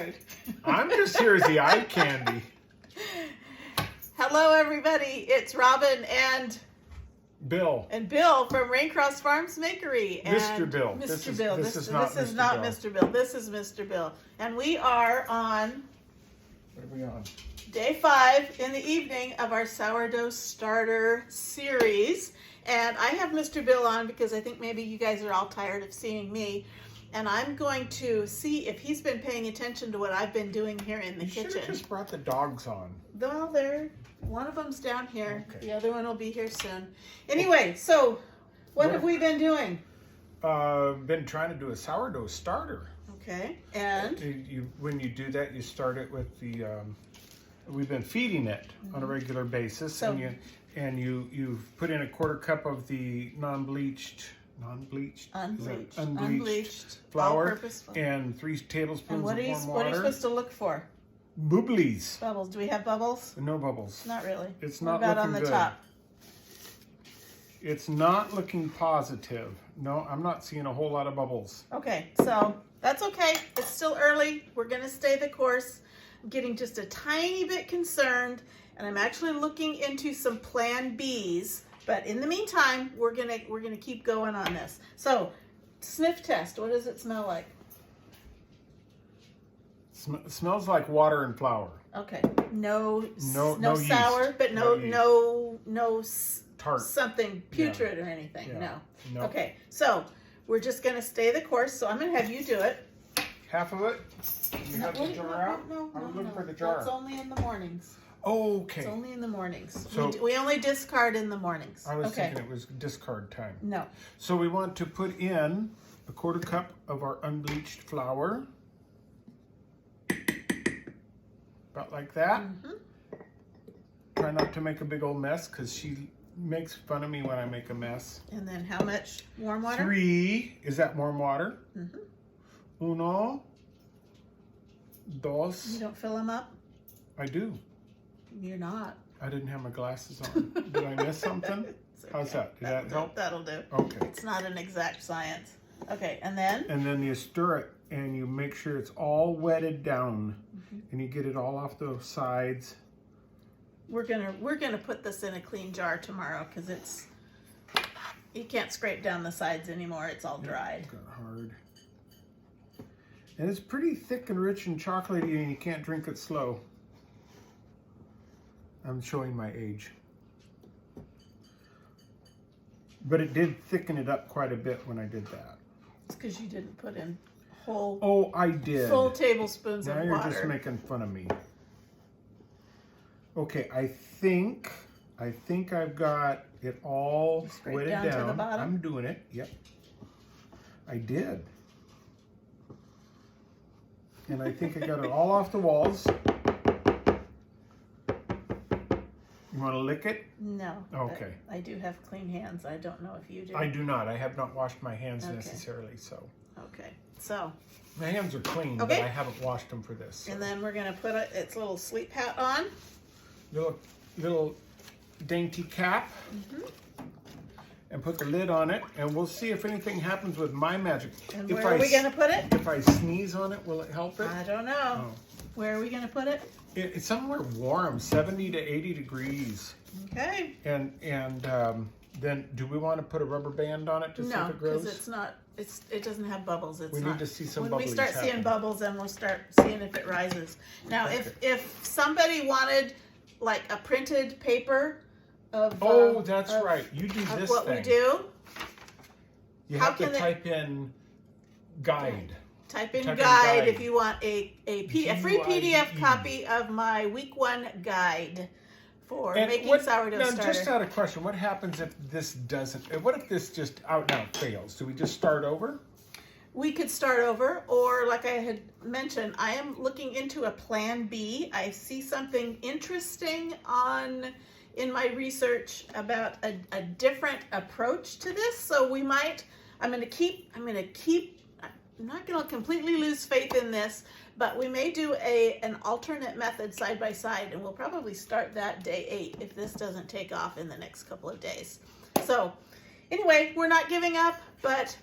tired. I'm just here as the eye candy. Hello, everybody. It's Robin and Bill. from Raincross Farms Makery. And Mr. Bill. Mr. Bill. This is not Mr. Bill. This is Mr. Bill. And we are on What are we on? day 5 in the evening of our Sourdough Starter series. And I have Mr. Bill on because I think maybe you guys are all tired of seeing me. And I'm going to see if he's been paying attention to what I've been doing here in the kitchen. You should have just brought the dogs on. Well, one of them's down here. Okay. The other one will be here soon. Anyway, so what have we been doing? Been trying to do a sourdough starter. Okay, and? When you do that, you start it with the, we've been feeding it on a regular basis. So, and you've put in a 1/4 cup of the unbleached flour, all-purpose flour, and 3 tablespoons and of warm water. What are you supposed to look for? Bubblies. Bubbles. Do we have bubbles? No bubbles. Not really. It's not what about looking on the good. top? It's not looking positive. No, I'm not seeing a whole lot of bubbles. Okay, so that's okay. It's still early. We're going to stay the course. I'm getting just a tiny bit concerned, and I'm actually looking into some plan Bs. But in the meantime, we're gonna keep going on this. So, sniff test. What does it smell like? Smells like water and flour. Okay. No yeast. sour, but no Tart. something putrid or anything. Yeah. No. No. Okay. So we're just gonna stay the course. So I'm gonna have you do it. Half of it? You have the jar out? No. I'm looking for the jar. That's only in the mornings. Oh, okay. It's only in the mornings. So, we only discard in the mornings. I was thinking it was discard time. No. So we want to put in a 1/4 cup of our unbleached flour. About like that. Try not to make a big old mess because she makes fun of me when I make a mess. And then how much warm water? 3. Is that warm water? 1, 2. You don't fill them up? I do. You're not. I didn't have my glasses on. Did I miss something? Okay. How's that? Did that help? That'll do. Okay. It's not an exact science. Okay, and then? And then you stir it and you make sure it's all wetted down and you get it all off the sides. We're gonna put this in a clean jar tomorrow because you can't scrape down the sides anymore. It's all dried. It got hard. And it's pretty thick and rich and chocolatey and you can't drink it slow. I'm showing my age. But it did thicken it up quite a bit when I did that. It's because you didn't put in whole Oh, I did. full tablespoons now of you're water. just making fun of me. Okay, I think I've got it all wetted down to the bottom? I'm doing it. Yep. I did. And I think I got it all off the walls. You want to lick it? No. Okay. I do have clean hands. I don't know if you do. I do not. I have not washed my hands necessarily, so. Okay. So. My hands are clean, but I haven't washed them for this. So. And then we're gonna put its little sleep hat on. Little dainty cap. And put the lid on it, and we'll see if anything happens with my magic. And where are we gonna put it? If I sneeze on it, will it help it? I don't know. Oh. Where are we gonna put it? It's somewhere warm, 70 to 80 degrees. Okay. And then do we want to put a rubber band on it to see if it grows? No, because it doesn't have bubbles. We need to see some when bubbles. When we start seeing bubbles, then we'll start seeing if it rises. Now, if somebody wanted like a printed paper of that's right. You do this what thing. we do. You have to type in guide. Type in guide if you want a free PDF copy of my week 1 guide for making sourdough starter. Now, just out of question, what happens if this doesn't? What if this just out and out fails? Do we just start over? We could start over, or like I had mentioned, I am looking into a plan B. I see something interesting in my research about a different approach to this. So we might. I'm not going to completely lose faith in this, but we may do an alternate method side by side, and we'll probably start that day 8 if this doesn't take off in the next couple of days. So anyway, we're not giving up, but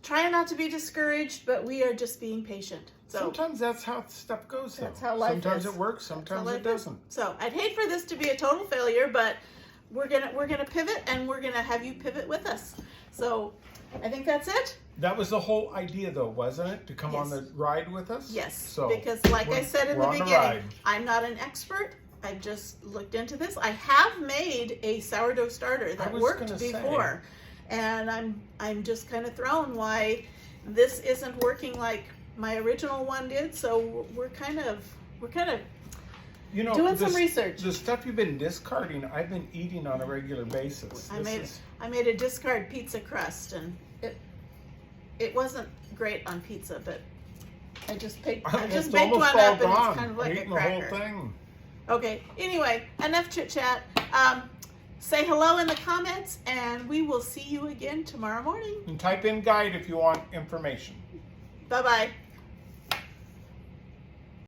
trying not to be discouraged, but we are just being patient. So sometimes that's how stuff goes, though. that's how life sometimes is. it works, sometimes life it doesn't. So I'd hate for this to be a total failure, but we're gonna pivot, and we're gonna have you pivot with us. So I think that's it. That was the whole idea, though, wasn't it? To come on Yes. the ride with us? Yes, So because like I said in the we're on beginning, ride. I'm not an expert. I just looked into this. I have made a sourdough starter that was worked gonna say. before, and I'm just kind of thrown why this isn't working like my original one did. So we're kind of You know, doing some research. The stuff you've been discarding, I've been eating on a regular basis. I made a discard pizza crust, and it wasn't great on pizza, but I just baked one up, and it's kind of like a cracker. The whole thing. Okay, anyway, enough chit chat. Say hello in the comments, and we will see you again tomorrow morning. And type in guide if you want information. Bye-bye.